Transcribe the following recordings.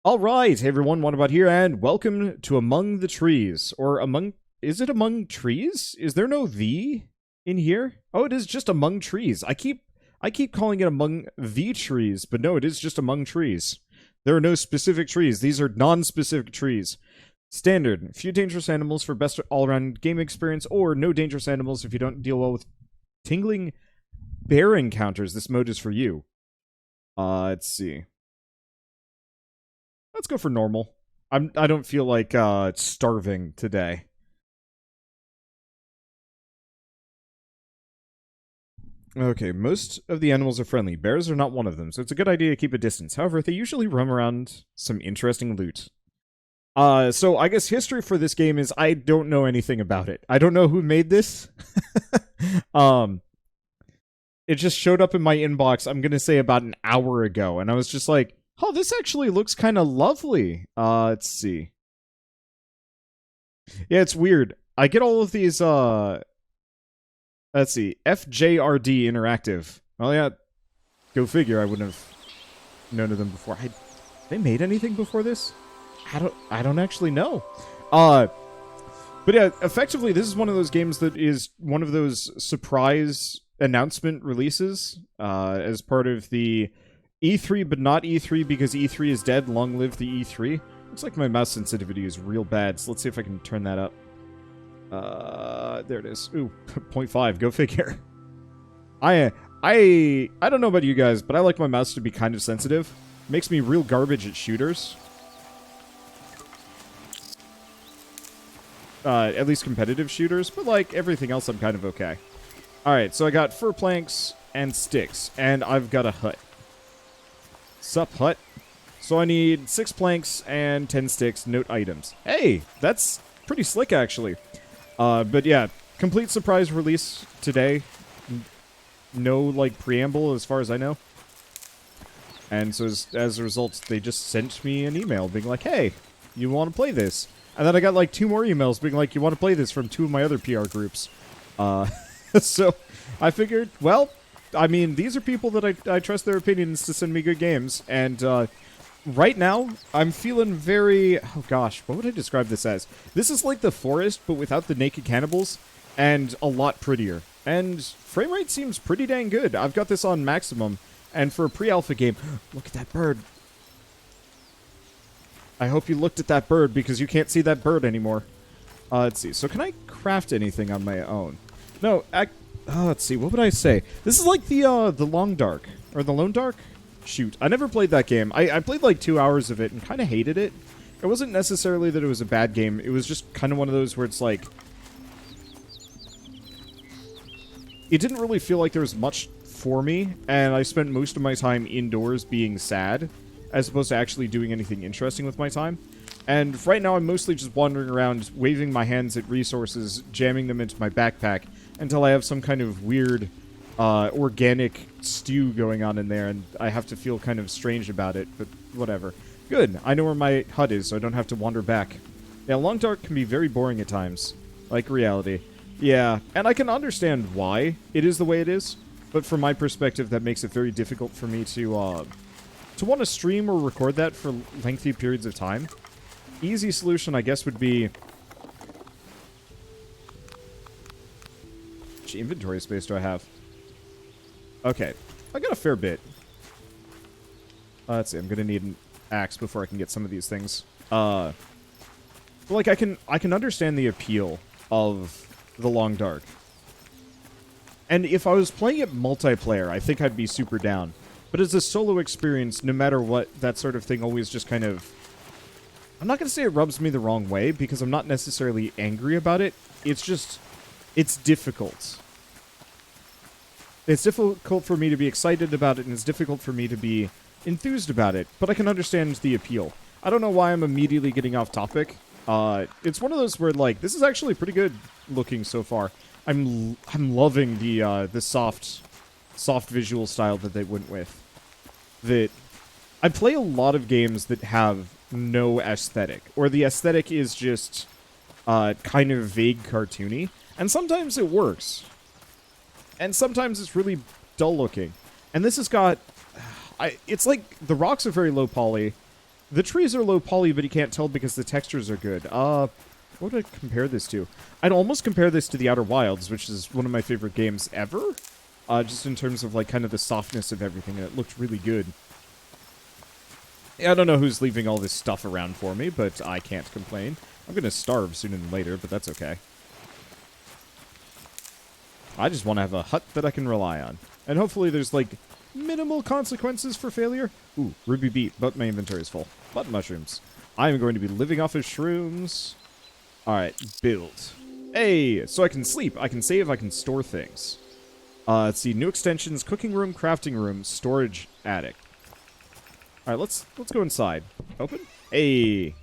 All right, hey everyone, what about here, and welcome to Among the Trees, or among, is it Among Trees? Is there no "the" in here? Oh, it is just Among Trees. I keep calling it Among the Trees, but no, it is just Among Trees. There are no specific trees. These are non-specific trees. Standard, few dangerous animals for best all-around game experience, or no dangerous animals if you don't deal well with tingling bear encounters. This mode is for you. Let's see. Let's go for normal. I don't feel like starving today. Okay, most of the animals are friendly. Bears are not one of them, so it's a good idea to keep a distance. However, they usually roam around some interesting loot. So I guess history for this game is I don't know anything about it. I don't know who made this. um, it just showed up in my inbox, I'm gonna say about an hour ago, and I was just like, oh, this actually looks kind of lovely. Let's see. Yeah, it's weird. I get all of these, let's see, FJRD Interactive. Oh yeah, go figure, I wouldn't have known of them before. They made anything before this? I don't actually know. But yeah, effectively, this is one of those games that is one of those surprise announcement releases, as part of the E3, but not E3 because E3 is dead. Long live the E3. Looks like my mouse sensitivity is real bad, so let's see if I can turn that up. There it is. Ooh, 0.5. Go figure. I don't know about you guys, but I like my mouse to be kind of sensitive. Makes me real garbage at shooters. At least competitive shooters, but like everything else, I'm kind of okay. Alright, so I got fur planks and sticks, and I've got a hut. Sup, hut? So I need 6 planks and 10 sticks, note items. Hey, that's pretty slick, actually. But yeah, complete surprise release today. No, like, preamble, as far as I know. And so as a result, they just sent me an email being like, hey, you want to play this? And then I got, like, 2 more emails being like, you want to play this from 2 of my other PR groups. So I figured, well, I mean, these are people that I trust their opinions to send me good games, and right now, I'm feeling very... Oh gosh, what would I describe this as? This is like the forest, but without the naked cannibals, and a lot prettier. And frame rate seems pretty dang good. I've got this on maximum, and for a pre-alpha game... Look at that bird. I hope you looked at that bird, because you can't see that bird anymore. Let's see, so can I craft anything on my own? No, let's see, what would I say? This is like the Long Dark, or the Lone Dark? Shoot, I never played that game. I played like 2 hours of it and kind of hated it. It wasn't necessarily that it was a bad game. It was just kind of one of those where it's like... It didn't really feel like there was much for me, and I spent most of my time indoors being sad, as opposed to actually doing anything interesting with my time. And right now I'm mostly just wandering around, waving my hands at resources, jamming them into my backpack, until I have some kind of weird, organic stew going on in there, and I have to feel kind of strange about it, but whatever. Good, I know where my hut is, so I don't have to wander back. Yeah, Long Dark can be very boring at times, like reality. Yeah, and I can understand why it is the way it is, but from my perspective, that makes it very difficult for me to want to stream or record that for lengthy periods of time. Easy solution, I guess, would be... Which inventory space do I have? Okay, I got a fair bit. Let's see, I'm gonna need an axe before I can get some of these things. But like, I can understand the appeal of the Long Dark. And if I was playing it multiplayer, I think I'd be super down. But as a solo experience, no matter what, that sort of thing always just kind of... I'm not gonna say it rubs me the wrong way, because I'm not necessarily angry about it. It's just... It's difficult. It's difficult for me to be excited about it, and it's difficult for me to be enthused about it, but I can understand the appeal. I don't know why I'm immediately getting off topic. It's one of those where, like, this is actually pretty good looking so far. I'm loving the soft visual style that they went with. I play a lot of games that have no aesthetic, or the aesthetic is just kind of vague cartoony, and sometimes it works. And sometimes it's really dull looking. And this has got... it's like, the rocks are very low poly. The trees are low poly, but you can't tell because the textures are good. What would I compare this to? I'd almost compare this to the Outer Wilds, which is one of my favorite games ever. Just in terms of, like, kind of the softness of everything, and it looked really good. I don't know who's leaving all this stuff around for me, but I can't complain. I'm gonna starve sooner than later, but that's okay. I just want to have a hut that I can rely on. And hopefully there's, like, minimal consequences for failure. Ooh, ruby beet, but my inventory is full. Button mushrooms. I am going to be living off of shrooms. Alright, build. Hey, so I can sleep, I can save, I can store things. Let's see, new extensions, cooking room, crafting room, storage attic. Alright, let's go inside. Open? Hey.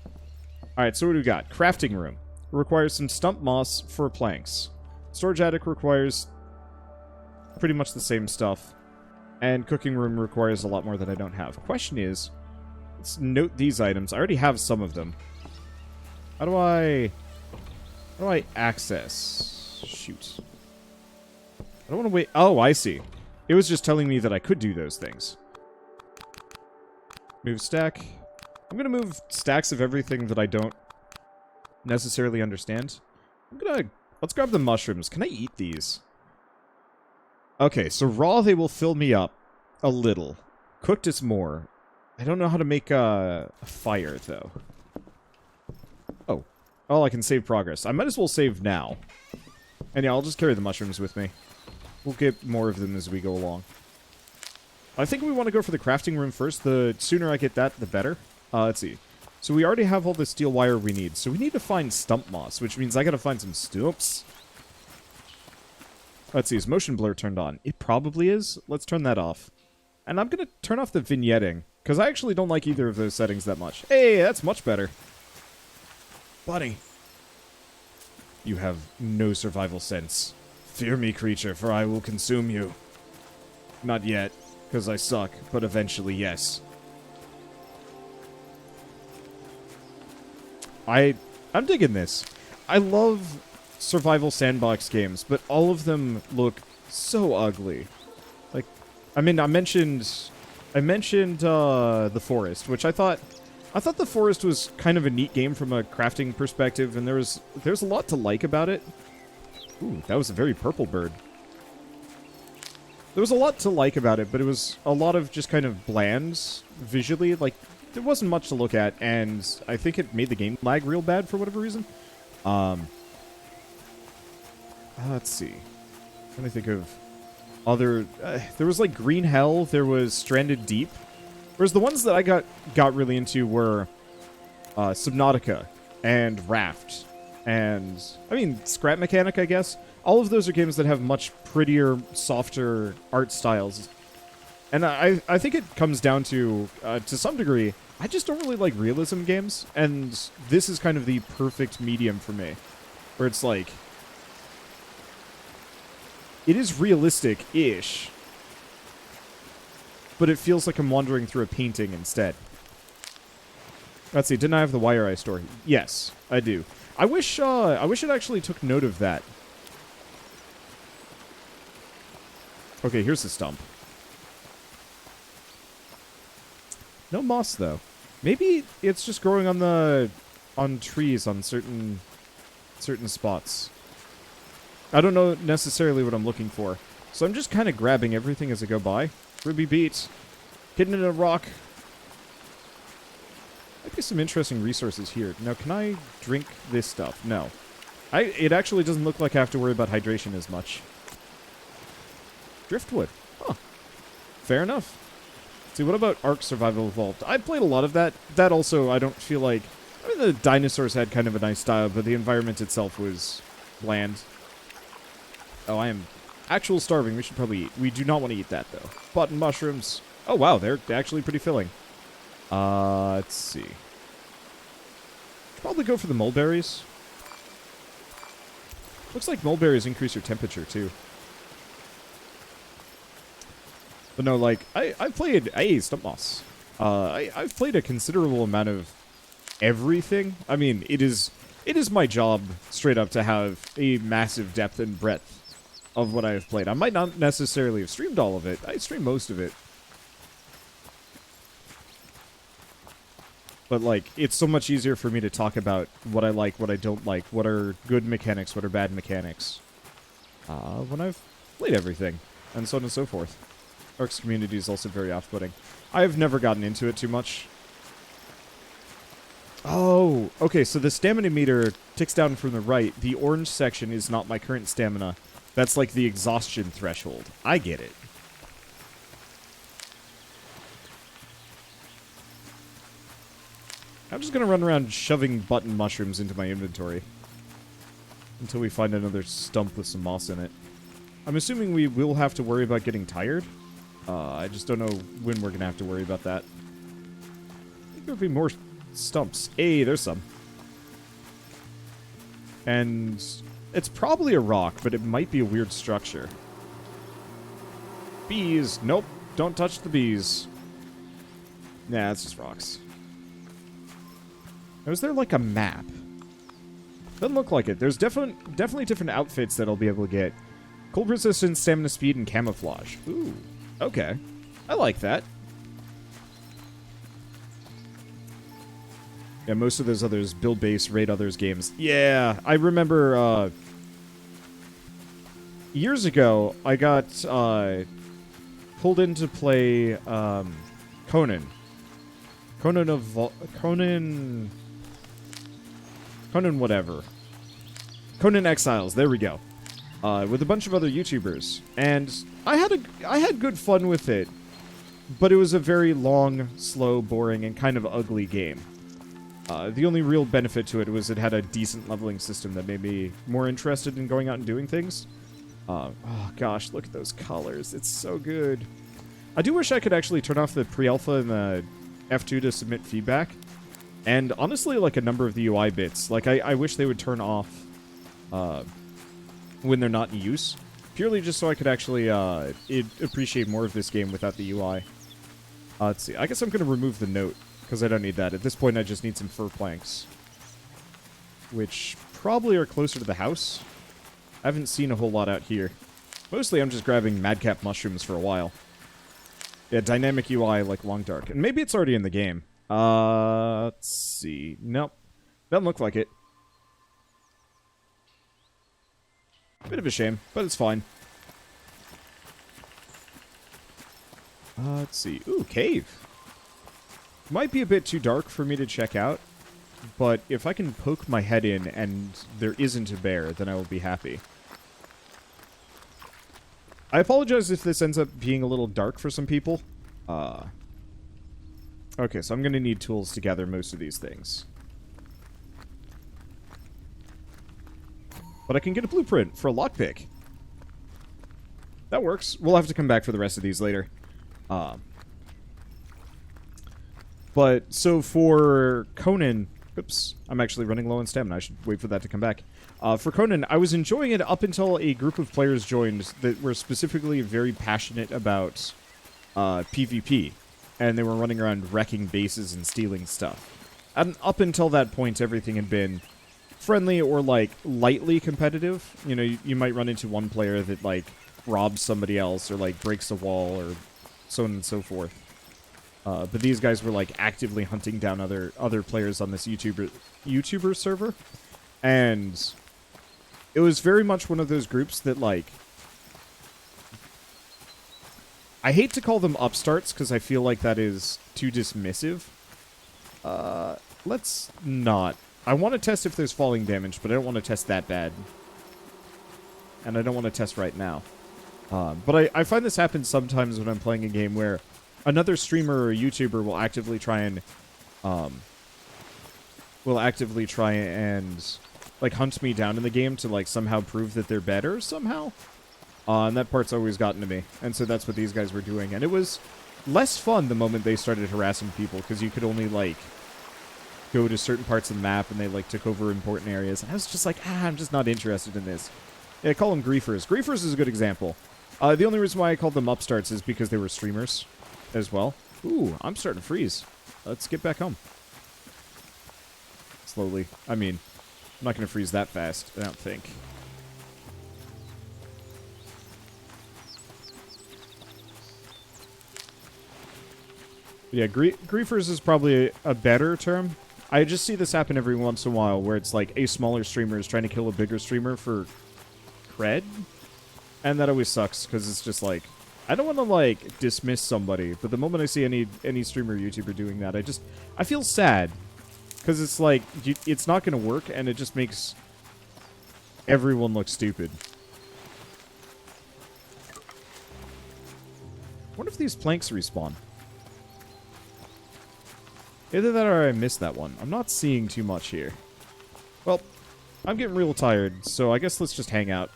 Alright, so what do we got? Crafting room. Requires some stump moss for planks. Storage attic requires pretty much the same stuff. And cooking room requires a lot more that I don't have. Question is, let's note these items. I already have some of them. How do I access? Shoot. I don't want to wait. Oh, I see. It was just telling me that I could do those things. Move stack. I'm going to move stacks of everything that I don't necessarily understand. Let's grab the mushrooms. Can I eat these? Okay, so raw they will fill me up a little. Cooked is more. I don't know how to make a fire, though. Oh, I can save progress. I might as well save now. And yeah, I'll just carry the mushrooms with me. We'll get more of them as we go along. I think we want to go for the crafting room first. The sooner I get that, the better. Let's see. So we already have all the steel wire we need. So we need to find stump moss, which means I gotta find some stumps. Let's see, is motion blur turned on? It probably is. Let's turn that off. And I'm gonna turn off the vignetting, because I actually don't like either of those settings that much. Hey, that's much better. Buddy. You have no survival sense. Fear me, creature, for I will consume you. Not yet, because I suck, but eventually, yes. I'm digging this. I love survival sandbox games, but all of them look so ugly. Like, I mean, I mentioned the forest, which I thought the forest was kind of a neat game from a crafting perspective, and there's a lot to like about it. Ooh, that was a very purple bird. There was a lot to like about it, but it was a lot of just kind of bland visually. Like, there wasn't much to look at, and I think it made the game lag real bad for whatever reason. Let's see. I'm trying to think of other... there was, like, Green Hell, there was Stranded Deep. Whereas the ones that I got really into were Subnautica and Raft. And, I mean, Scrap Mechanic, I guess. All of those are games that have much prettier, softer art styles. And I think it comes down to some degree, I just don't really like realism games, and this is kind of the perfect medium for me. Where it's like, it is realistic-ish, but it feels like I'm wandering through a painting instead. Let's see, didn't I have the wire I store? Yes, I do. I wish it actually took note of that. Okay, here's the stump. No moss, though. Maybe it's just growing on trees on certain spots. I don't know necessarily what I'm looking for. So I'm just kind of grabbing everything as I go by. Ruby beet. Hidden in a rock. Might be some interesting resources here. Now, can I drink this stuff? No. It actually doesn't look like I have to worry about hydration as much. Driftwood. Huh. Fair enough. See, what about Ark Survival Evolved? I played a lot of that. That also, I don't feel like... I mean, the dinosaurs had kind of a nice style, but the environment itself was bland. Oh, I am actual starving. We should probably eat. We do not want to eat that, though. Button mushrooms. Oh, wow. They're actually pretty filling. Let's see. Probably go for the mulberries. Looks like mulberries increase your temperature, too. But no, like, I've played... Hey, stump moss. I've played a considerable amount of everything. I mean, it is my job, straight up, to have a massive depth and breadth of what I have played. I might not necessarily have streamed all of it. I streamed most of it. But, like, it's so much easier for me to talk about what I like, what I don't like, what are good mechanics, what are bad mechanics, when I've played everything, and so on and so forth. Ark's community is also very off-putting. I've never gotten into it too much. Oh, okay, so the stamina meter ticks down from the right. The orange section is not my current stamina. That's like the exhaustion threshold. I get it. I'm just going to run around shoving button mushrooms into my inventory until we find another stump with some moss in it. I'm assuming we will have to worry about getting tired. I just don't know when we're going to have to worry about that. I think there'll be more stumps. Hey, there's some. And it's probably a rock, but it might be a weird structure. Bees. Nope. Don't touch the bees. Nah, it's just rocks. Now, is there like a map? Doesn't look like it. There's definitely different outfits that I'll be able to get. Cold resistance, stamina speed, and camouflage. Ooh. Okay. I like that. Yeah, most of those others, build base, raid others games. Yeah, I remember, years ago, I got, pulled in to play, Conan. Conan whatever. Conan Exiles, there we go. With a bunch of other YouTubers. And I had good fun with it. But it was a very long, slow, boring, and kind of ugly game. The only real benefit to it was it had a decent leveling system that made me more interested in going out and doing things. Oh gosh, look at those colors. It's so good. I do wish I could actually turn off the pre-alpha and the F2 to submit feedback. And honestly, like a number of the UI bits. Like, I wish they would turn off when they're not in use. Purely just so I could actually appreciate more of this game without the UI. Let's see. I guess I'm going to remove the note, because I don't need that. At this point, I just need some fir planks. Which probably are closer to the house. I haven't seen a whole lot out here. Mostly I'm just grabbing madcap mushrooms for a while. Yeah, dynamic UI like Long Dark. And maybe it's already in the game. Let's see. Nope. Doesn't look like it. Bit of a shame, but it's fine. Let's see. Ooh, cave. Might be a bit too dark for me to check out, but if I can poke my head in and there isn't a bear, then I will be happy. I apologize if this ends up being a little dark for some people. Okay, so I'm going to need tools to gather most of these things. But I can get a blueprint for a lockpick. That works. We'll have to come back for the rest of these later. But, so for Conan... Oops, I'm actually running low on stamina. I should wait for that to come back. For Conan, I was enjoying it up until a group of players joined that were specifically very passionate about PvP. And they were running around wrecking bases and stealing stuff. And up until that point, everything had been friendly or, like, lightly competitive. You know, you might run into one player that, like, robs somebody else or, like, breaks a wall or so on and so forth. But these guys were, like, actively hunting down other players on this YouTuber server. And it was very much one of those groups that, like... I hate to call them upstarts, because I feel like that is too dismissive. Let's not. I want to test if there's falling damage, but I don't want to test that bad. And I don't want to test right now. But I find this happens sometimes when I'm playing a game where another streamer or YouTuber will actively try and... like, hunt me down in the game to, like, somehow prove that they're better somehow. And that part's always gotten to me. And so that's what these guys were doing. And it was less fun the moment they started harassing people, because you could only, like, go to certain parts of the map, and they, like, took over important areas. And I was just like, I'm just not interested in this. Yeah, I call them griefers. Griefers is a good example. The only reason why I called them upstarts is because they were streamers as well. Ooh, I'm starting to freeze. Let's get back home. Slowly. I mean, I'm not going to freeze that fast, I don't think. Yeah, griefers is probably a better term. I just see this happen every once in a while where it's like a smaller streamer is trying to kill a bigger streamer for cred. And that always sucks because it's just like, I don't want to like dismiss somebody, but the moment I see any streamer or YouTuber doing that, I feel sad because it's like it's not going to work and it just makes everyone look stupid. I wonder if these planks respawn. Either that or I missed that one. I'm not seeing too much here. Well, I'm getting real tired, so I guess let's just hang out.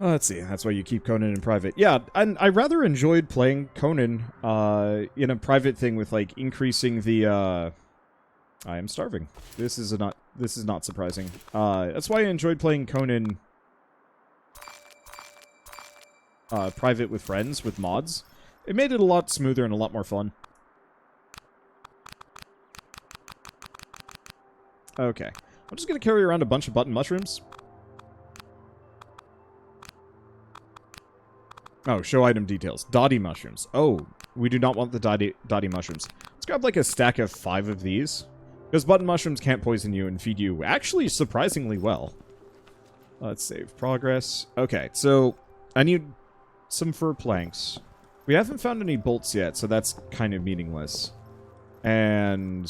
Oh, let's see. That's why you keep Conan in private. Yeah, I rather enjoyed playing Conan in a private thing with like increasing the. I am starving. This is not surprising. That's why I enjoyed playing Conan private with friends with mods. It made it a lot smoother and a lot more fun. Okay. I'm just gonna carry around a bunch of button mushrooms. Oh, show item details. Dotty mushrooms. Oh, we do not want the dotty mushrooms. Let's grab like a stack of 5 of these. Because button mushrooms can't poison you and feed you actually surprisingly well. Let's save progress. Okay, so I need some fur planks. We haven't found any bolts yet, so that's kind of meaningless. And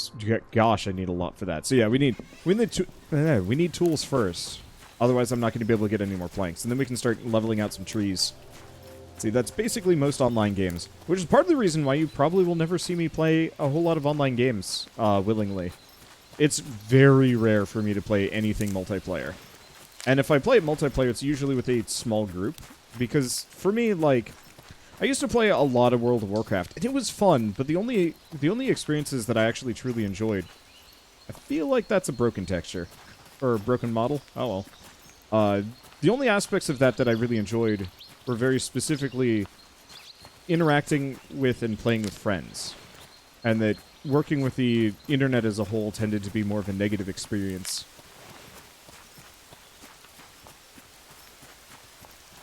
gosh, I need a lot for that. So yeah, we need tools first. Otherwise, I'm not going to be able to get any more planks. And then we can start leveling out some trees. See, that's basically most online games, which is part of the reason why you probably will never see me play a whole lot of online games willingly. It's very rare for me to play anything multiplayer. And if I play multiplayer, it's usually with a small group. Because for me, like, I used to play a lot of World of Warcraft, and it was fun, but the only experiences that I actually truly enjoyed, I feel like that's a broken texture. Or a broken model. Oh well. The only aspects of that I really enjoyed were very specifically interacting with and playing with friends. And that working with the internet as a whole tended to be more of a negative experience.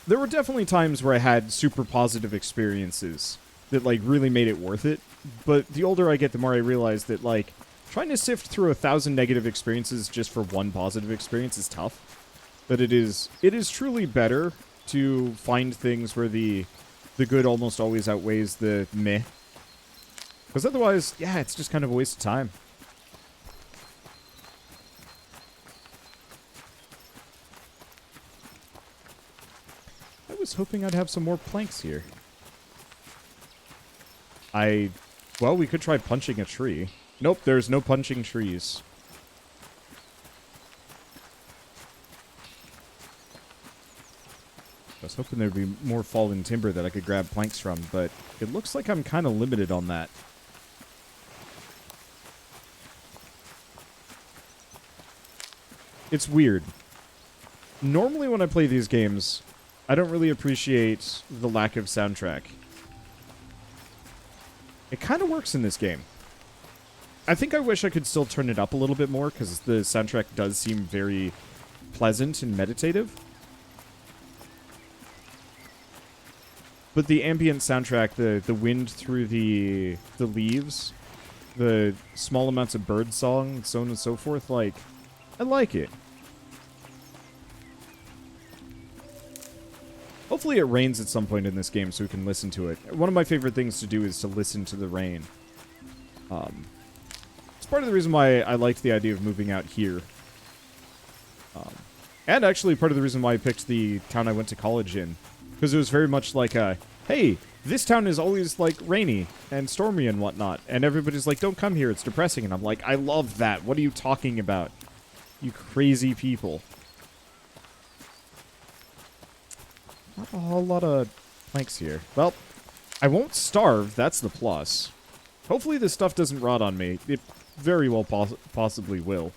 There were definitely times where I had super positive experiences that, like, really made it worth it. But the older I get, the more I realize that, like, trying to sift through 1,000 negative experiences just for one positive experience is tough. But it is truly better to find things where the good almost always outweighs the meh. Because otherwise, yeah, it's just kind of a waste of time. I was hoping I'd have some more planks here. Well, we could try punching a tree. Nope, there's no punching trees. I was hoping there'd be more fallen timber that I could grab planks from, but it looks like I'm kind of limited on that. It's weird. Normally when I play these games, I don't really appreciate the lack of soundtrack. It kind of works in this game. I think I wish I could still turn it up a little bit more, because the soundtrack does seem very pleasant and meditative. But the ambient soundtrack, the wind through the leaves, the small amounts of bird song, so on and so forth, like, I like it. Hopefully it rains at some point in this game so we can listen to it. One of my favorite things to do is to listen to the rain. It's part of the reason why I liked the idea of moving out here. And actually part of the reason why I picked the town I went to college in. Because it was very much like a, hey, this town is always, like, rainy and stormy and whatnot. And everybody's like, don't come here, it's depressing. And I'm like, I love that. What are you talking about? You crazy people. Not a whole lot of planks here. Well, I won't starve, that's the plus. Hopefully this stuff doesn't rot on me. It very well possibly will.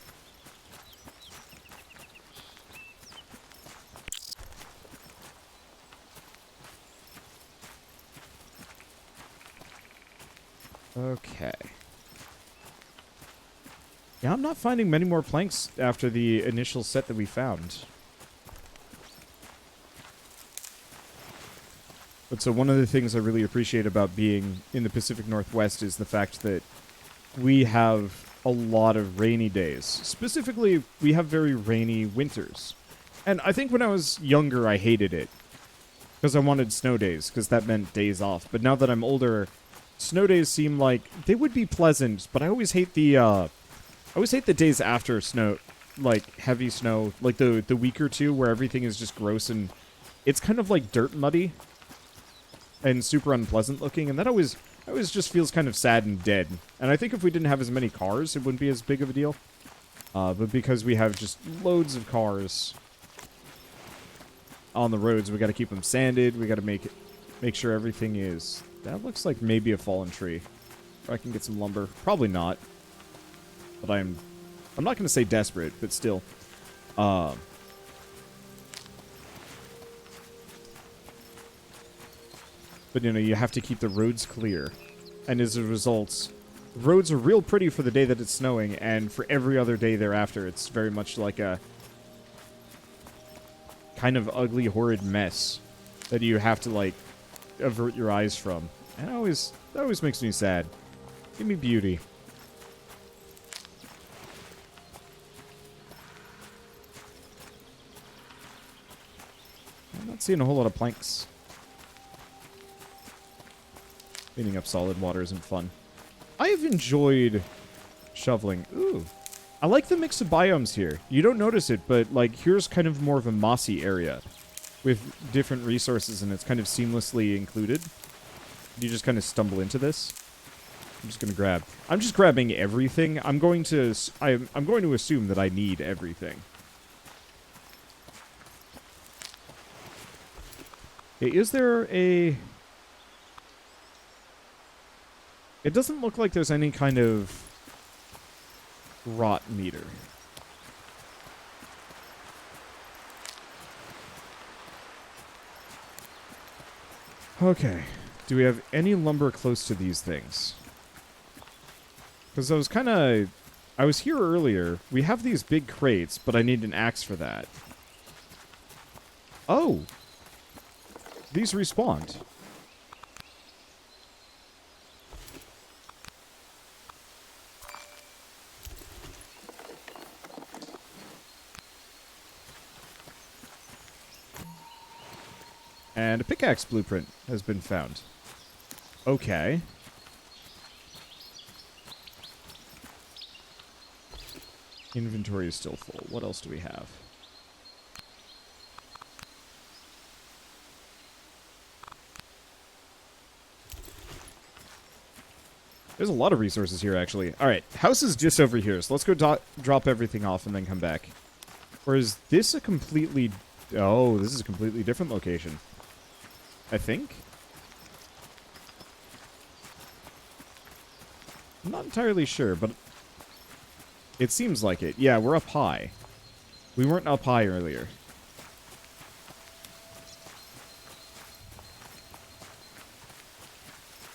Okay. Yeah, I'm not finding many more planks after the initial set that we found. But so one of the things I really appreciate about being in the Pacific Northwest is the fact that we have a lot of rainy days. Specifically, we have very rainy winters. And I think when I was younger, I hated it. Because I wanted snow days, because that meant days off. But now that I'm older, snow days seem like they would be pleasant, but I always hate the days after snow, like heavy snow, like the week or two where everything is just gross and it's kind of like dirt muddy and super unpleasant looking, and that always just feels kind of sad and dead. And I think if we didn't have as many cars, it wouldn't be as big of a deal. But because we have just loads of cars on the roads, we got to keep them sanded. We got to make sure everything is. That looks like maybe a fallen tree. Or I can get some lumber. Probably not. But I'm not going to say desperate, but still. But you know, you have to keep the roads clear. And as a result, roads are real pretty for the day that it's snowing, and for every other day thereafter, it's very much like a kind of ugly, horrid mess that you have to, like, avert your eyes from. And that always makes me sad. Give me beauty. I'm not seeing a whole lot of planks. Cleaning up solid water isn't fun. I've enjoyed shoveling. Ooh. I like the mix of biomes here. You don't notice it, but, like, here's kind of more of a mossy area with different resources, and it's kind of seamlessly included. You just kind of stumble into this. I'm just going to grab. I'm just grabbing everything. I'm going to assume that I need everything. Okay, is there a... It doesn't look like there's any kind of rot meter. Okay. Do we have any lumber close to these things? Because I was here earlier. We have these big crates, but I need an axe for that. Oh! These respawned. And a pickaxe blueprint has been found. Okay. Inventory is still full. What else do we have? There's a lot of resources here, actually. Alright, house is just over here, so let's go drop everything off and then come back. Or is this a completely... Oh, this is a completely different location. I think? I'm not entirely sure, but it seems like it. Yeah, we're up high. We weren't up high earlier.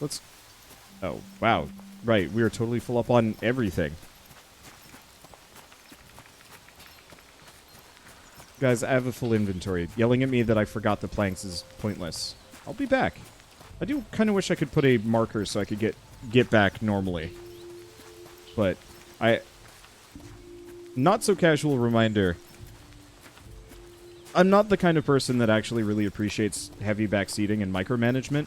Let's... Oh, wow. Right, we are totally full up on everything. Guys, I have a full inventory. Yelling at me that I forgot the planks is pointless. I'll be back. I do kind of wish I could put a marker so I could get back normally. But not so casual reminder. I'm not the kind of person that actually really appreciates heavy backseating and micromanagement.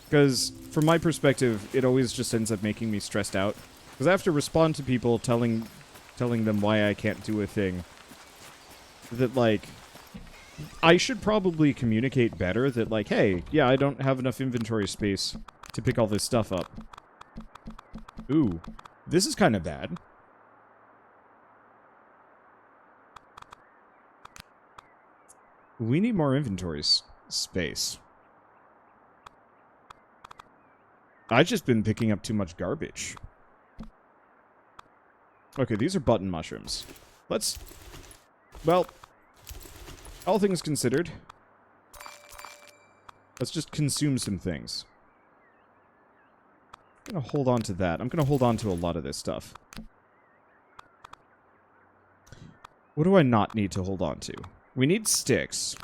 Because, from my perspective, it always just ends up making me stressed out. Because I have to respond to people telling them why I can't do a thing. That, like, I should probably communicate better that, like, hey, yeah, I don't have enough inventory space to pick all this stuff up. Ooh, this is kind of bad. We need more inventory space. I've just been picking up too much garbage. Okay, these are button mushrooms. Let's... Well... All things considered, let's just consume some things. I'm going to hold on to that. I'm going to hold on to a lot of this stuff. What do I not need to hold on to? We need sticks.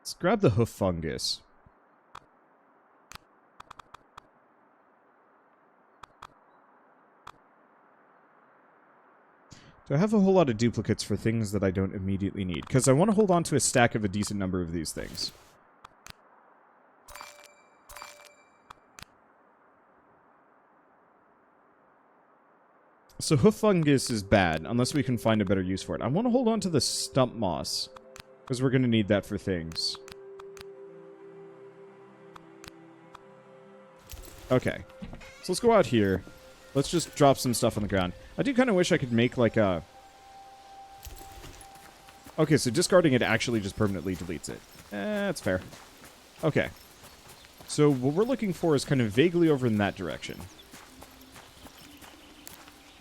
Let's grab the hoof fungus. Do I have a whole lot of duplicates for things that I don't immediately need? Because I want to hold on to a stack of a decent number of these things. So hoof fungus is bad, unless we can find a better use for it. I want to hold on to the stump moss, because we're going to need that for things. Okay. So let's go out here. Let's just drop some stuff on the ground. I do kind of wish I could make like a... Okay, so discarding it actually just permanently deletes it. That's fair. Okay. So what we're looking for is kind of vaguely over in that direction.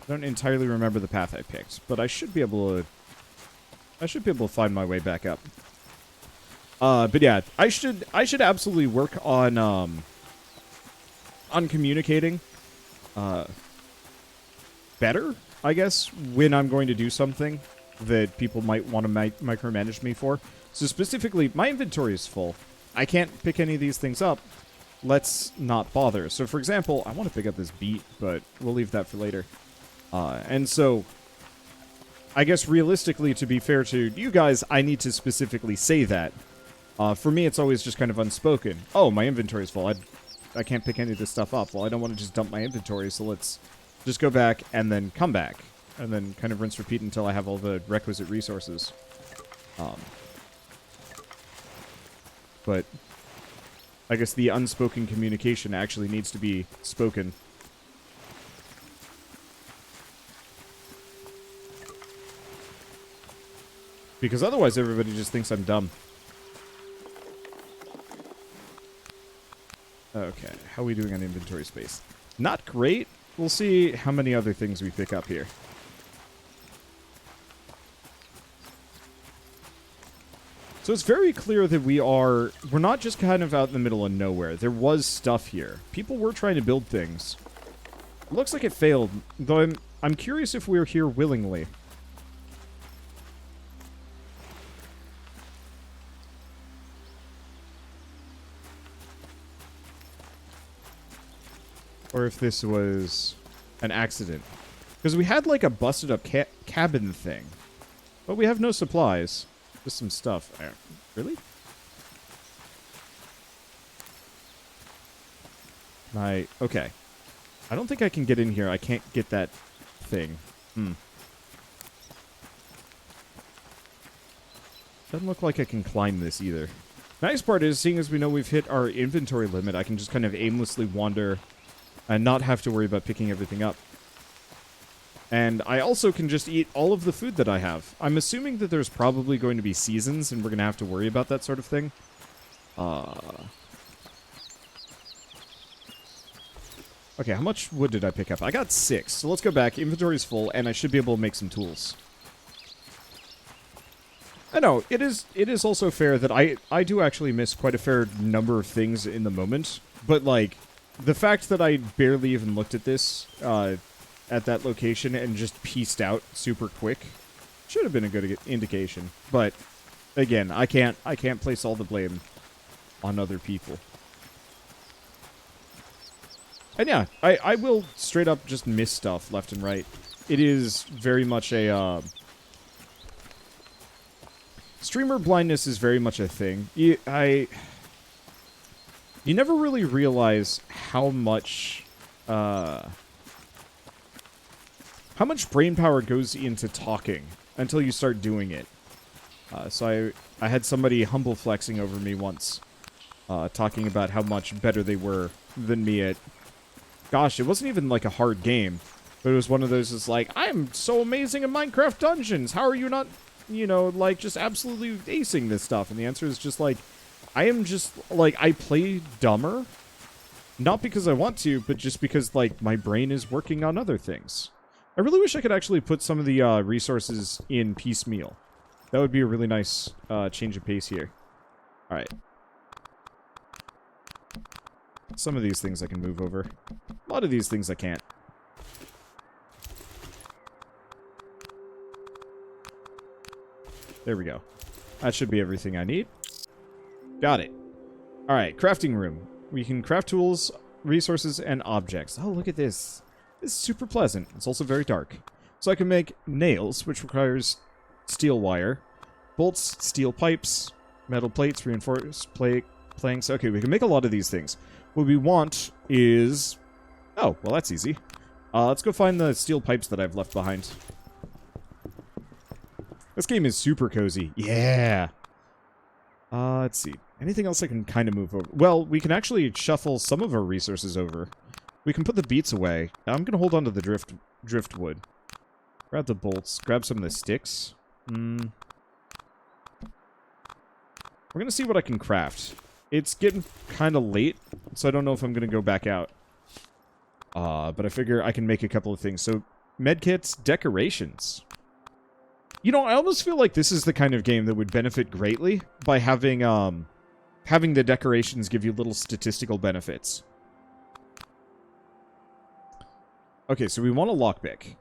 I don't entirely remember the path I picked, but I should be able to... find my way back up. But yeah, I should absolutely work on communicating better, I guess, when I'm going to do something that people might want to micromanage me for. So specifically, my inventory is full. I can't pick any of these things up. Let's not bother. So for example, I want to pick up this beet, but we'll leave that for later. And so, I guess realistically, to be fair to you guys, I need to specifically say that. For me, it's always just kind of unspoken. Oh, my inventory is full. I can't pick any of this stuff up. Well, I don't want to just dump my inventory, so let's just go back and then come back. And then kind of rinse repeat until I have all the requisite resources. But I guess the unspoken communication actually needs to be spoken. Because otherwise everybody just thinks I'm dumb. Okay, how are we doing on inventory space? Not great. We'll see how many other things we pick up here. So it's very clear that we're not just kind of out in the middle of nowhere. There was stuff here. People were trying to build things. It looks like it failed, though I'm curious if we're here willingly. Or if this was an accident. Because we had like a busted up cabin thing. But we have no supplies. Just some stuff. Really? Okay. I don't think I can get in here. I can't get that thing. Doesn't look like I can climb this either. Nice part is, seeing as we know we've hit our inventory limit, I can just kind of aimlessly wander and not have to worry about picking everything up. And I also can just eat all of the food that I have. I'm assuming that there's probably going to be seasons, and we're going to have to worry about that sort of thing. Okay, how much wood did I pick up? I got 6, so let's go back. Inventory's full, and I should be able to make some tools. I know, it is also fair that I do actually miss quite a fair number of things in the moment, but, like, the fact that I barely even looked at this, at that location and just pieced out super quick should have been a good indication. But again, I can't place all the blame on other people. And yeah, I will straight up just miss stuff left and right. It is very much a streamer blindness is very much a thing. You never really realize how much brain power goes into talking until you start doing it. So I had somebody humble flexing over me once, talking about how much better they were than me at... Gosh, it wasn't even like a hard game, but it was one of those that's like, I'm so amazing in Minecraft Dungeons, how are you not, you know, like, just absolutely acing this stuff? And the answer is just like, I am just, like, I play dumber, not because I want to, but just because, like, my brain is working on other things. I really wish I could actually put some of the resources in piecemeal. That would be a really nice change of pace here. Alright. Some of these things I can move over. A lot of these things I can't. There we go. That should be everything I need. Got it. All right, crafting room. We can craft tools, resources, and objects. Oh, look at this. This is super pleasant. It's also very dark. So I can make nails, which requires steel wire, bolts, steel pipes, metal plates, reinforced planks. Okay, we can make a lot of these things. What we want is... Oh, well, that's easy. Let's go find the steel pipes that I've left behind. This game is super cozy. Yeah. Let's see. Anything else I can kind of move over? Well, we can actually shuffle some of our resources over. We can put the beets away. I'm going to hold on to the driftwood. Grab the bolts. Grab some of the sticks. We're going to see what I can craft. It's getting kind of late, so I don't know if I'm going to go back out. But I figure I can make a couple of things. So, medkits, decorations. You know, I almost feel like this is the kind of game that would benefit greatly by having the decorations give you little statistical benefits. Okay, so we want a lockpick.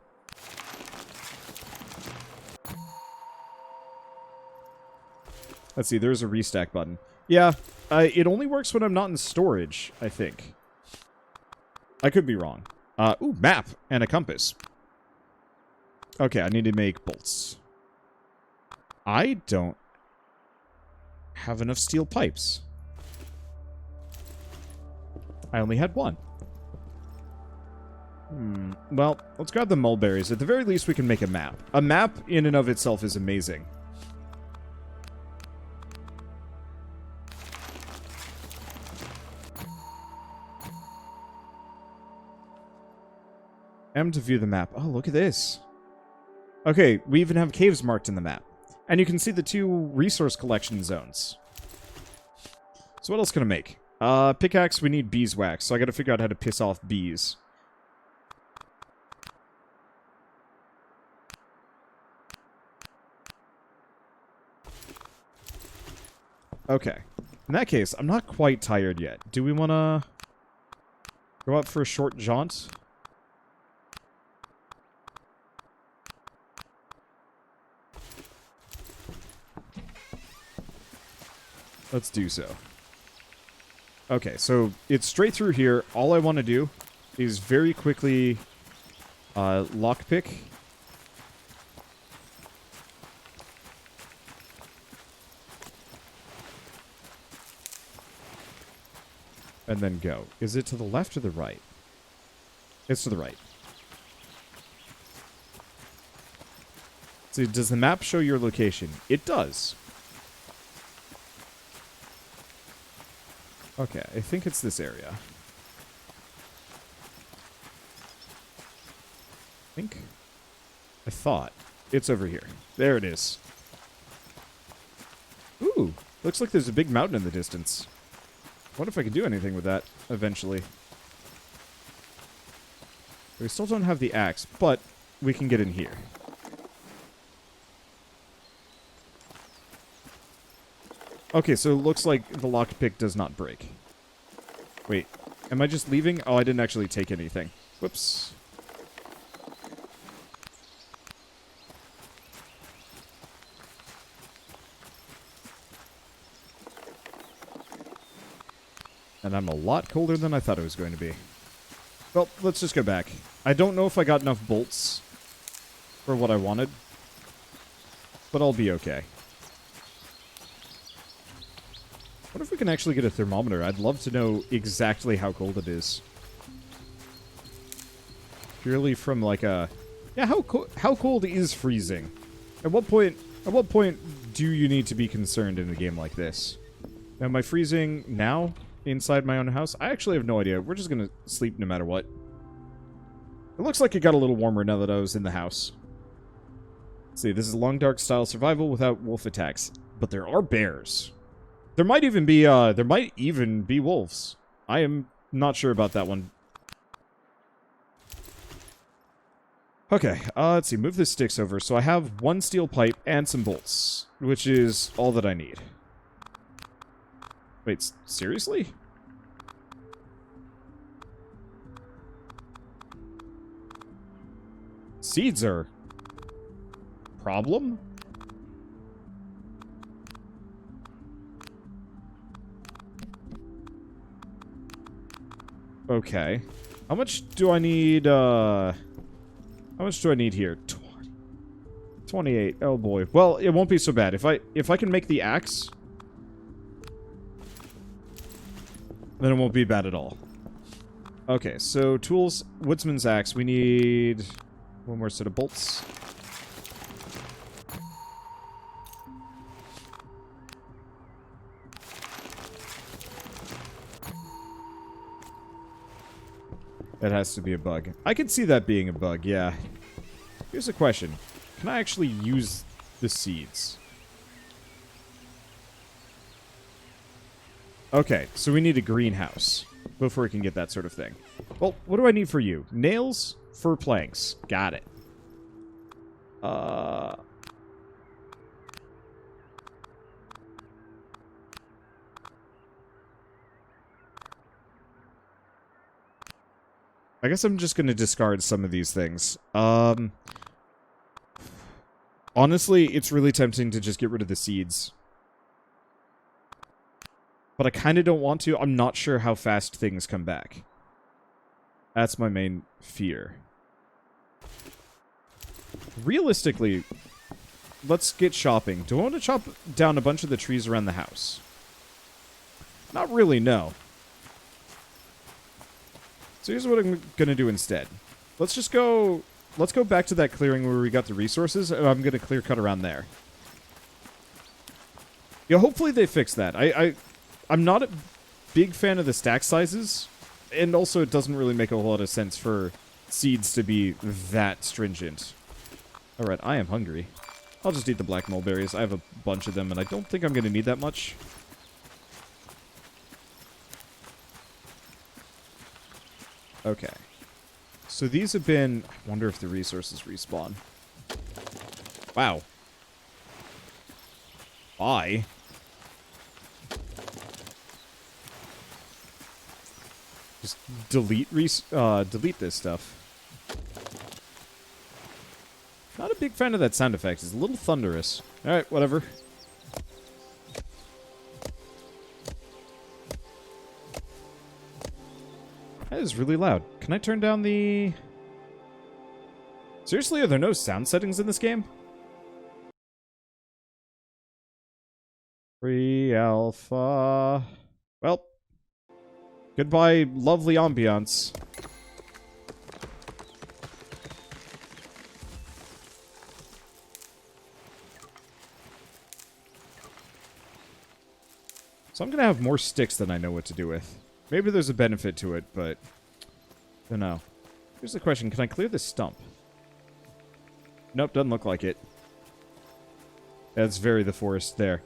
Let's see, there's a restack button. Yeah, it only works when I'm not in storage, I think. I could be wrong. Ooh, map and a compass. Okay, I need to make bolts. I don't have enough steel pipes. I only had one. Well, let's grab the mulberries. At the very least, we can make a map. A map in and of itself is amazing. M to view the map. Oh, look at this. Okay, we even have caves marked in the map. And you can see the 2 resource collection zones. So what else can I make? Pickaxe, we need beeswax, so I gotta figure out how to piss off bees. Okay. In that case, I'm not quite tired yet. Do we want to go out for a short jaunt? Let's do so. Okay, so it's straight through here. All I want to do is very quickly lockpick. And then go. Is it to the left or the right? It's to the right. See, does the map show your location? It does. Okay, I think it's this area. I thought. It's over here. There it is. Ooh, looks like there's a big mountain in the distance. What if I could do anything with that eventually? We still don't have the axe, but we can get in here. Okay, so it looks like the lockpick does not break. Wait, am I just leaving? Oh, I didn't actually take anything. Whoops. And I'm a lot colder than I thought it was going to be. Well, let's just go back. I don't know if I got enough bolts for what I wanted, but I'll be okay. What if we can actually get a thermometer? I'd love to know exactly how cold it is. Purely from like a... Yeah, how cold is freezing? At what point do you need to be concerned in a game like this? Am I freezing now inside my own house? I actually have no idea. We're just gonna sleep no matter what. It looks like it got a little warmer now that I was in the house. Let's see, this is long dark style survival without wolf attacks. But there are bears. There might even be wolves. I am not sure about that one. Okay, let's see. Move the sticks over. So I have 1 steel pipe and some bolts, which is all that I need. Wait, seriously? Seeds are... problem? Okay. How much do I need, How much do I need here? 28. Oh boy. Well, it won't be so bad. If I can make the axe, then it won't be bad at all. Okay, so tools, woodsman's axe. We need one more set of bolts. That has to be a bug. I can see that being a bug, yeah. Here's a question. Can I actually use the seeds? Okay, so we need a greenhouse before we can get that sort of thing. Well, what do I need for you? Nails for planks. Got it. I guess I'm just going to discard some of these things. Honestly, it's really tempting to just get rid of the seeds. But I kind of don't want to. I'm not sure how fast things come back. That's my main fear. Realistically, let's get shopping. Do I want to chop down a bunch of the trees around the house? Not really, no. So here's what I'm going to do instead. Let's go back to that clearing where we got the resources, and I'm going to clear cut around there. Yeah, hopefully they fix that. I'm not a big fan of the stack sizes, and also it doesn't really make a whole lot of sense for seeds to be that stringent. Alright, I am hungry. I'll just eat the black mulberries. I have a bunch of them, and I don't think I'm going to need that much. Okay. So these have been... I wonder if the resources respawn. Wow. Why? Just delete this stuff. Not a big fan of that sound effect. It's a little thunderous. Alright, whatever. That is really loud. Can I turn down the... Seriously, are there no sound settings in this game? Free alpha... Well... Goodbye, lovely ambiance. So I'm gonna have more sticks than I know what to do with. Maybe there's a benefit to it, but... I don't know. Here's the question, can I clear this stump? Nope, doesn't look like it. That's very the forest there.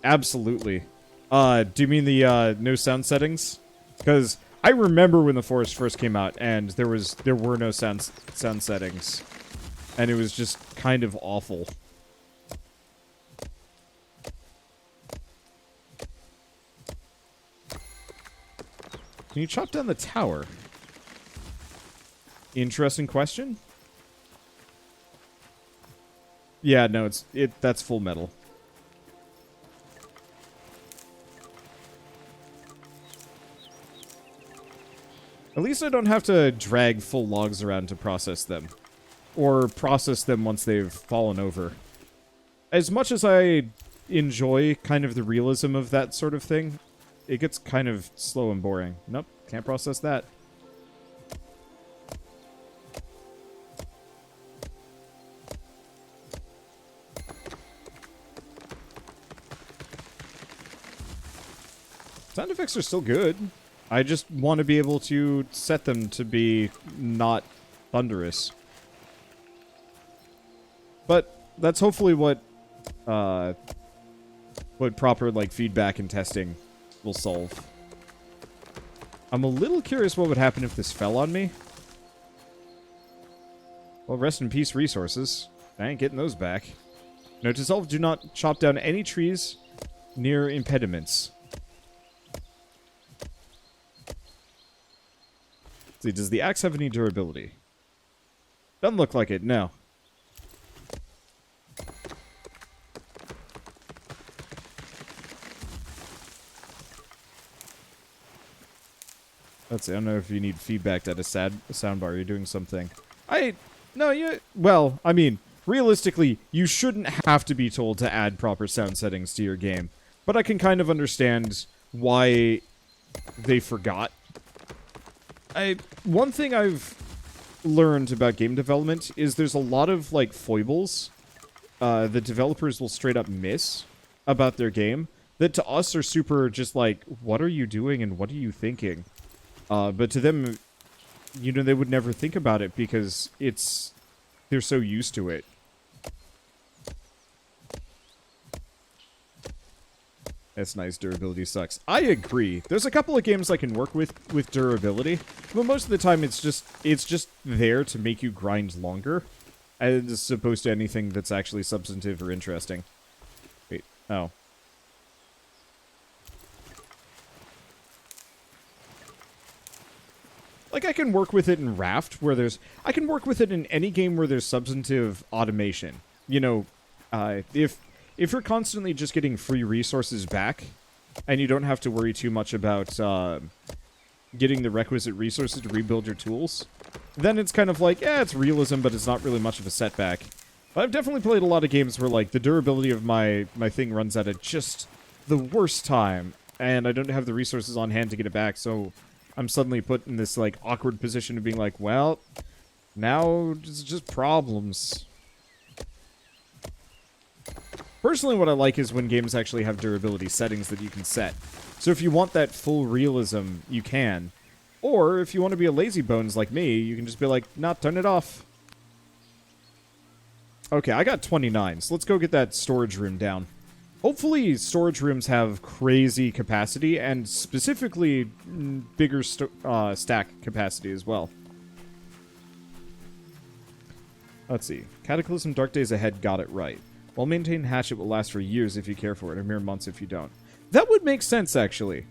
Absolutely. Do you mean the, no sound settings? Because I remember when the forest first came out, and there were no sound settings. And it was just kind of awful. Can you chop down the tower? Interesting question. Yeah, no, that's full metal. At least I don't have to drag full logs around to process them. Or process them once they've fallen over. As much as I enjoy kind of the realism of that sort of thing, it gets kind of slow and boring. Nope, can't process that. Sound effects are still good. I just want to be able to set them to be not thunderous. But that's hopefully what proper like feedback and testing will solve. I'm a little curious what would happen if this fell on me. Well, rest in peace resources. I ain't getting those back. Note to self, do not chop down any trees near impediments. Let's see, does the axe have any durability? Doesn't look like it, no. Let's see, I don't know if you need feedback at a soundbar. You're doing something. No, well, I mean, realistically, you shouldn't have to be told to add proper sound settings to your game. But I can kind of understand why they forgot. One thing I've learned about game development is there's a lot of, like, foibles the developers will straight up miss about their game that to us are super just like, what are you doing and what are you thinking? But to them, you know, they would never think about it because they're so used to it. That's nice. Durability sucks. I agree. There's a couple of games I can work with durability, but most of the time it's just there to make you grind longer, as opposed to anything that's actually substantive or interesting. Wait. Oh. Like, I can work with it in Raft, where I can work with it in any game where there's substantive automation. You know, if you're constantly just getting free resources back, and you don't have to worry too much about, getting the requisite resources to rebuild your tools, then it's kind of like, yeah, it's realism, but it's not really much of a setback. But I've definitely played a lot of games where, like, the durability of my thing runs out at just the worst time, and I don't have the resources on hand to get it back, so I'm suddenly put in this, like, awkward position of being like, well, now it's just problems. Personally, what I like is when games actually have durability settings that you can set. So if you want that full realism, you can. Or if you want to be a lazy bones like me, you can just be like, nah, turn it off. Okay, I got 29, so let's go get that storage room down. Hopefully storage rooms have crazy capacity, and specifically bigger stack capacity as well. Let's see. Cataclysm Dark Days Ahead got it right. Well-maintained hatchet will last for years if you care for it, or mere months if you don't. That would make sense, actually.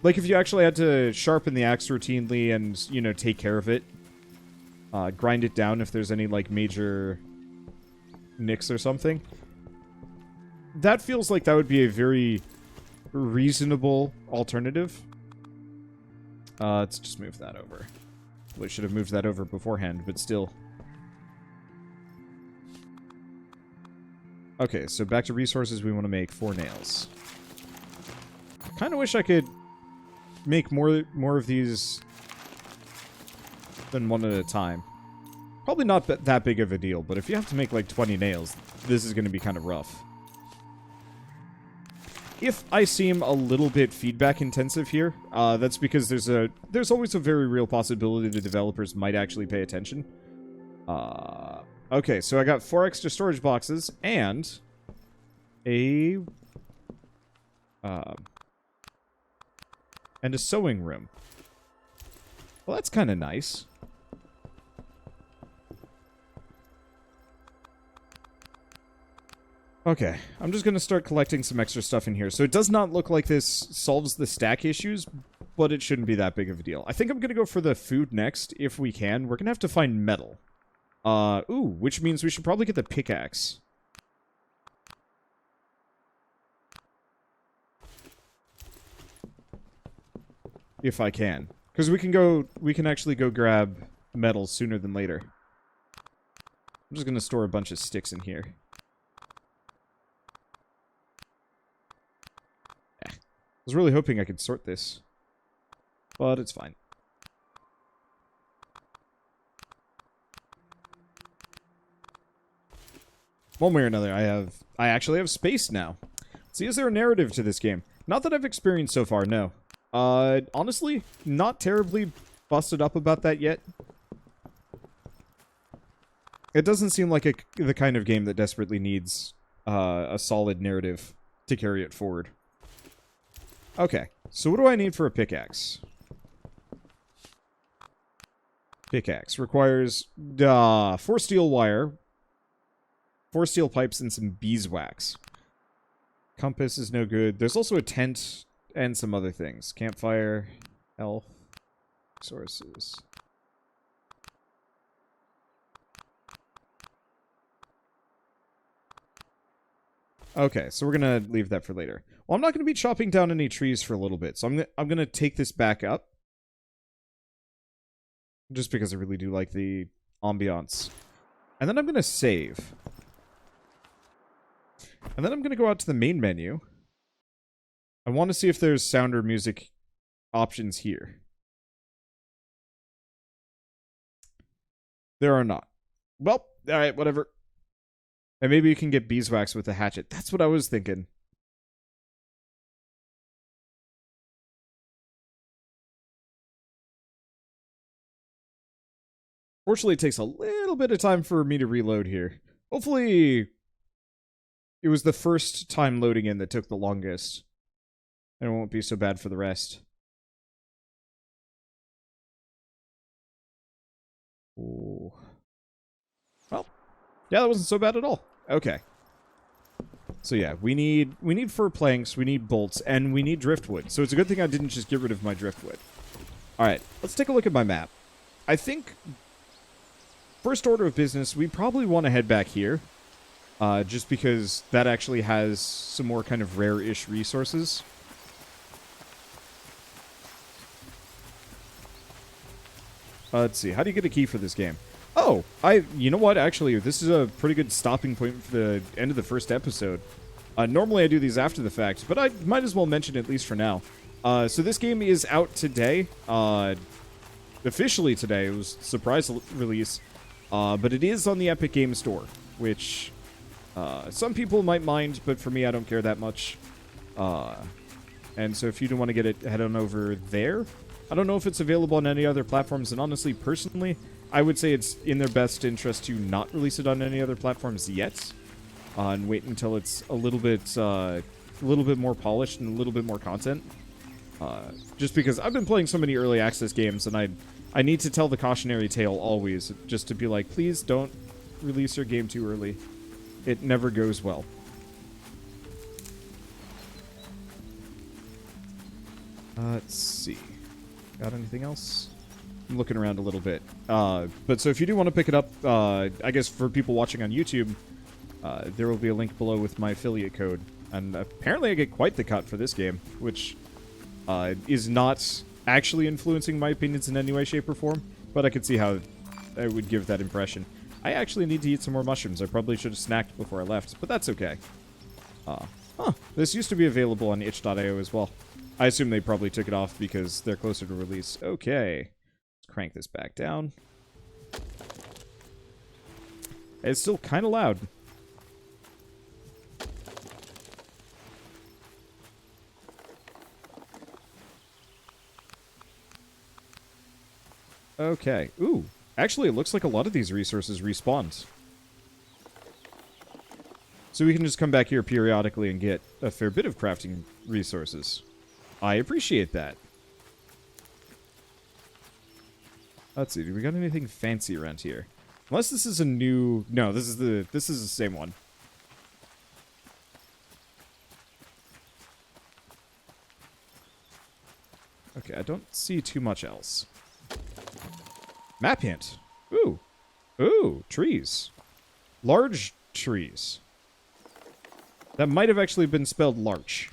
Like, if you actually had to sharpen the axe routinely and, you know, take care of it. Grind it down if there's any, like, major nicks or something. That feels like that would be a very reasonable alternative. Let's just move that over. We should have moved that over beforehand, but still. Okay, so back to resources. We want to make 4 nails. Kind of wish I could make more of these than one at a time. Probably not that big of a deal, but if you have to make like 20 nails, this is going to be kind of rough. If I seem a little bit feedback intensive here, that's because there's always a very real possibility the developers might actually pay attention. Okay, so I got 4 extra storage boxes and a sewing room. Well, that's kind of nice. Okay, I'm just going to start collecting some extra stuff in here. So it does not look like this solves the stack issues, but it shouldn't be that big of a deal. I think I'm going to go for the food next, if we can. We're going to have to find metal. Ooh, which means we should probably get the pickaxe. If I can. Because we can actually go grab metal sooner than later. I'm just going to store a bunch of sticks in here. I was really hoping I could sort this. But it's fine. One way or another, I actually have space now. See, is there a narrative to this game? Not that I've experienced so far, no. Honestly, not terribly busted up about that yet. It doesn't seem like the kind of game that desperately needs a solid narrative to carry it forward. Okay, so what do I need for a pickaxe? Pickaxe requires 4 steel wire, 4 steel pipes, and some beeswax. Compass is no good. There's also a tent and some other things. Campfire, health, resources. Okay, so we're gonna leave that for later. Well, I'm not gonna be chopping down any trees for a little bit, so I'm gonna take this back up. Just because I really do like the ambiance. And then I'm going to save. And then I'm going to go out to the main menu. I want to see if there's sound or music options here. There are not. Well, alright, whatever. And maybe you can get beeswax with a hatchet. That's what I was thinking. Fortunately, it takes a little bit of time for me to reload here. Hopefully, it was the first time loading in that took the longest. And it won't be so bad for the rest. Ooh. Well, yeah, that wasn't so bad at all. Okay. So yeah, we need fir planks, we need bolts, and we need driftwood. So it's a good thing I didn't just get rid of my driftwood. Alright, let's take a look at my map. I think, first order of business, we probably want to head back here. Just because that actually has some more kind of rare-ish resources. Let's see, how do you get a key for this game? Oh, you know what, actually, this is a pretty good stopping point for the end of the first episode. Normally I do these after the fact, but I might as well mention it at least for now. So this game is out today, officially today. It was a surprise release, but it is on the Epic Games Store, which some people might mind, but for me, I don't care that much. And so if you don't want to get it, head on over there. I don't know if it's available on any other platforms, and honestly, personally, I would say it's in their best interest to not release it on any other platforms yet, and wait until it's a little bit more polished and a little bit more content. Just because I've been playing so many early access games, and I need to tell the cautionary tale always, just to be like, please don't release your game too early. It never goes well. Let's see. Got anything else? I'm looking around a little bit. But so if you do want to pick it up, I guess for people watching on YouTube, there will be a link below with my affiliate code. And apparently I get quite the cut for this game, which is not actually influencing my opinions in any way, shape, or form. But I could see how I would give that impression. I actually need to eat some more mushrooms. I probably should have snacked before I left, but that's okay. This used to be available on itch.io as well. I assume they probably took it off because they're closer to release. Okay. Let's crank this back down. It's still kind of loud. Okay. Ooh. Actually, it looks like a lot of these resources respawned. So we can just come back here periodically and get a fair bit of crafting resources. I appreciate that. Let's see, do we got anything fancy around here? Unless this is a new... No, this is the same one. Okay, I don't see too much else. Map hint. Ooh. Ooh, trees. Large trees. That might have actually been spelled larch.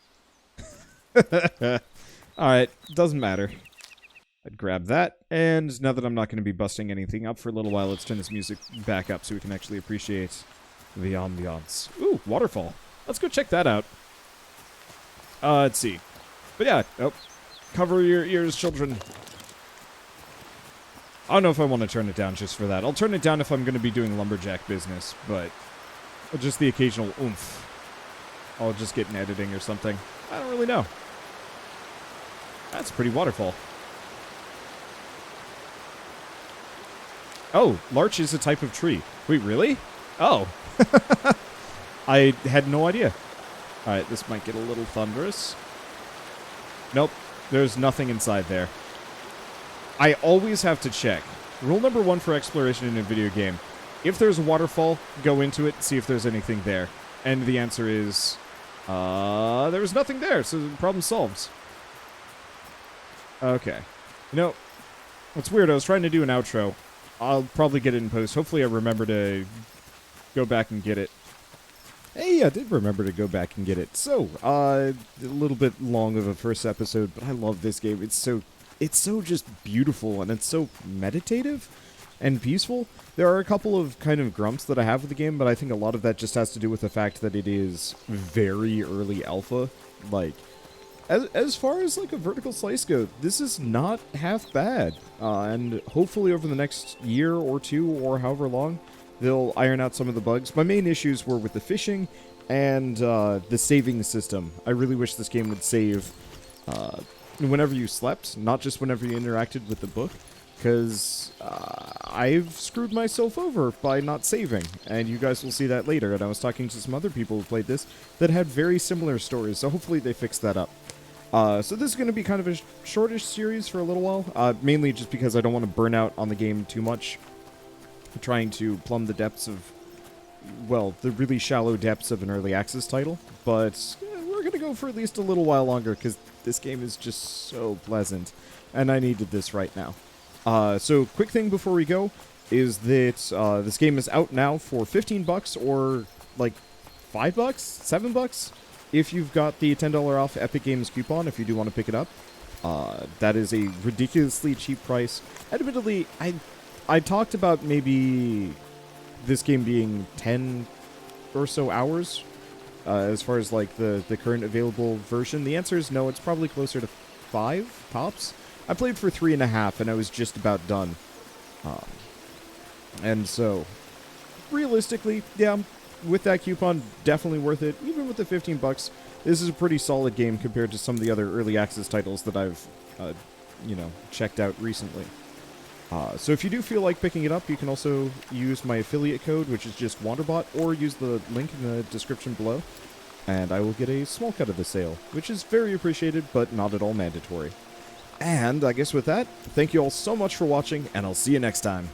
Alright, doesn't matter. I'd grab that, and now that I'm not going to be busting anything up for a little while, let's turn this music back up so we can actually appreciate the ambiance. Ooh, waterfall. Let's go check that out. Let's see. But yeah, oh, cover your ears, children. I don't know if I want to turn it down just for that. I'll turn it down if I'm going to be doing lumberjack business, but just the occasional oomph. I'll just get in editing or something. I don't really know. That's a pretty waterfall. Oh, larch is a type of tree. Wait, really? Oh. I had no idea. Alright, this might get a little thunderous. Nope, there's nothing inside there. I always have to check. Rule number 1 for exploration in a video game. If there's a waterfall, go into it, see if there's anything there. And the answer is... there was nothing there, so the problem solved. Okay. You know, what's weird, I was trying to do an outro. I'll probably get it in post. Hopefully I remember to go back and get it. Hey, I did remember to go back and get it. So, a little bit long of a first episode, but I love this game. It's so it's so just beautiful and it's so meditative and peaceful. There are a couple of kind of grumps that I have with the game, but I think a lot of that just has to do with the fact that it is very early alpha. Like, as far as like a vertical slice go, this is not half bad. And hopefully over the next year or two or however long, they'll iron out some of the bugs. My main issues were with the fishing and the saving system. I really wish this game would save whenever you slept, not just whenever you interacted with the book, because I've screwed myself over by not saving, and you guys will see that later. And I was talking to some other people who played this that had very similar stories, so hopefully they fix that up. So this is going to be kind of a shortish series for a little while, mainly just because I don't want to burn out on the game too much, trying to plumb the depths of, well, the really shallow depths of an early access title, but we're going to go for at least a little while longer, because this game is just so pleasant, and I needed this right now. So quick thing before we go is that this game is out now for $15 or like $5, $7 if you've got the $10 off Epic Games coupon if you do want to pick it up. That is a ridiculously cheap price. Admittedly, I talked about maybe this game being 10 or so hours as far as like the current available version. The answer is no, it's probably closer to 5 tops. I played for 3.5 and I was just about done. And so, realistically, yeah, with that coupon, definitely worth it. Even with the $15, this is a pretty solid game compared to some of the other early access titles that I've, checked out recently. So if you do feel like picking it up, you can also use my affiliate code, which is just Wanderbot, or use the link in the description below, and I will get a small cut of the sale, which is very appreciated, but not at all mandatory. And I guess with that, thank you all so much for watching, and I'll see you next time.